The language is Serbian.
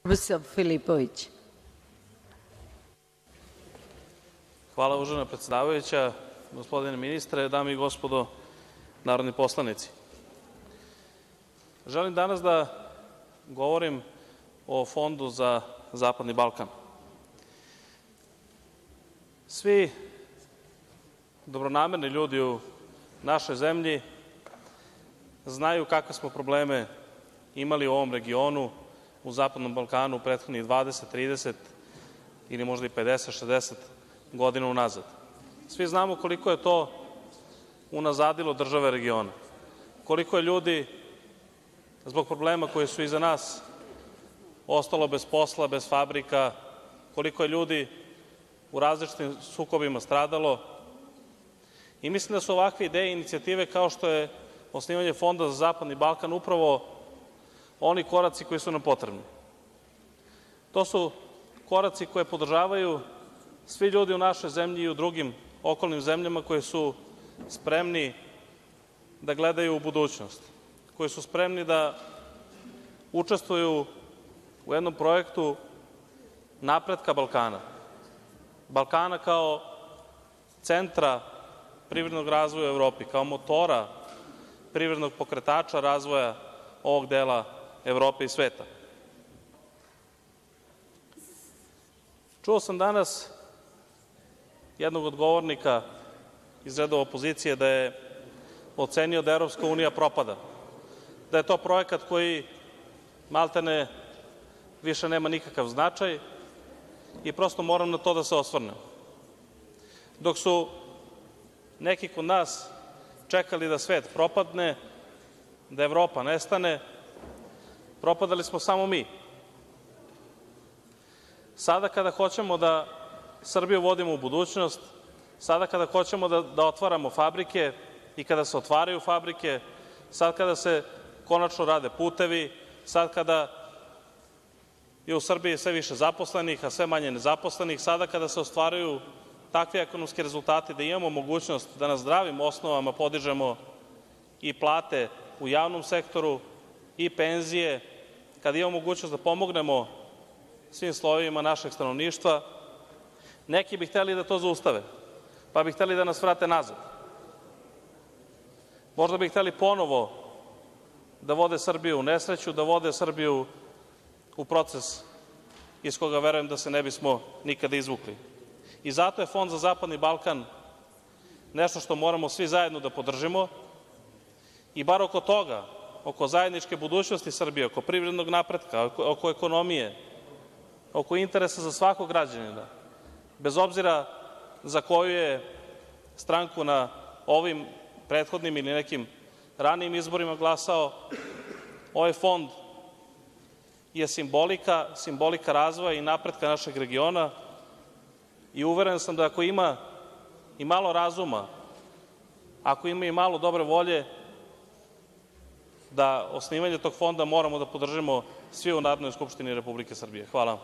Profesor Filipović. Hvala, uvažena predsedavajuća, gospodine ministre, dame i gospodo narodni poslanici. Želim danas da govorim o Fondu za Zapadni Balkan. Svi dobronamerni ljudi u našoj zemlji znaju kakve smo probleme imali u ovom regionu, u Zapadnom Balkanu, u prethodnih 20, 30 ili možda i 50, 60 godina unazad. Svi znamo koliko je to unazadilo države regiona, koliko je ljudi zbog problema koji su iza nas ostalo bez posla, bez fabrika, koliko je ljudi u različitim sukobima stradalo. I mislim da su ovakve ideje i inicijative kao što je osnivanje Fonda za Zapadni Balkan upravo oni koraci koji su nam potrebni. To su koraci koje podržavaju svi ljudi u našoj zemlji i u drugim okolnim zemljama koji su spremni da gledaju u budućnost, koji su spremni da učestvuju u jednom projektu napretka Balkana. Balkana kao centra privrednog razvoja u Evropi, kao motora privrednog pokretača razvoja ovog dela Evrope i sveta. Čuo sam danas jednog od govornika iz redova opozicije da je ocenio da Evropska unija propada, da je to projekat koji maltene više nema nikakav značaj i prosto moram na to da se osvrnem. Dok su neki kod nas čekali da svet propadne, da Evropa nestane, propadali smo samo mi. Sada kada hoćemo da Srbiju vodimo u budućnost, sada kada hoćemo da otvaramo fabrike i kada se otvaraju fabrike, sad kada se konačno rade putevi, sad kada je u Srbiji sve više zaposlenih, a sve manje nezaposlenih, sada kada se ostvaruju takvi ekonomski rezultati da imamo mogućnost da na zdravim osnovama podižemo i plate u javnom sektoru i penzije, kada imamo mogućnost da pomognemo svim slojevima našeg stanovništva, neki bi hteli da to zaustave, pa bi hteli da nas vrate nazad. Možda bi hteli ponovo da vode Srbiju u nesreću, da vode Srbiju u proces iz koga verujem da se ne bismo nikada izvukli. I zato je Fond za Zapadni Balkan nešto što moramo svi zajedno da podržimo i bar oko toga, oko zajedničke budućnosti Srbije, oko privrednog napretka, oko ekonomije, oko interesa za svakog građanina, bez obzira za koju je stranku na ovim prethodnim ili nekim ranijim izborima glasao, ovaj fond je simbolika razvoja i napretka našeg regiona i uveren sam da ako ima i malo razuma, ako ima i malo dobre volje, da osnivanje tog fonda moramo da podržimo svi u Narodnoj skupštini Republike Srbije. Hvala.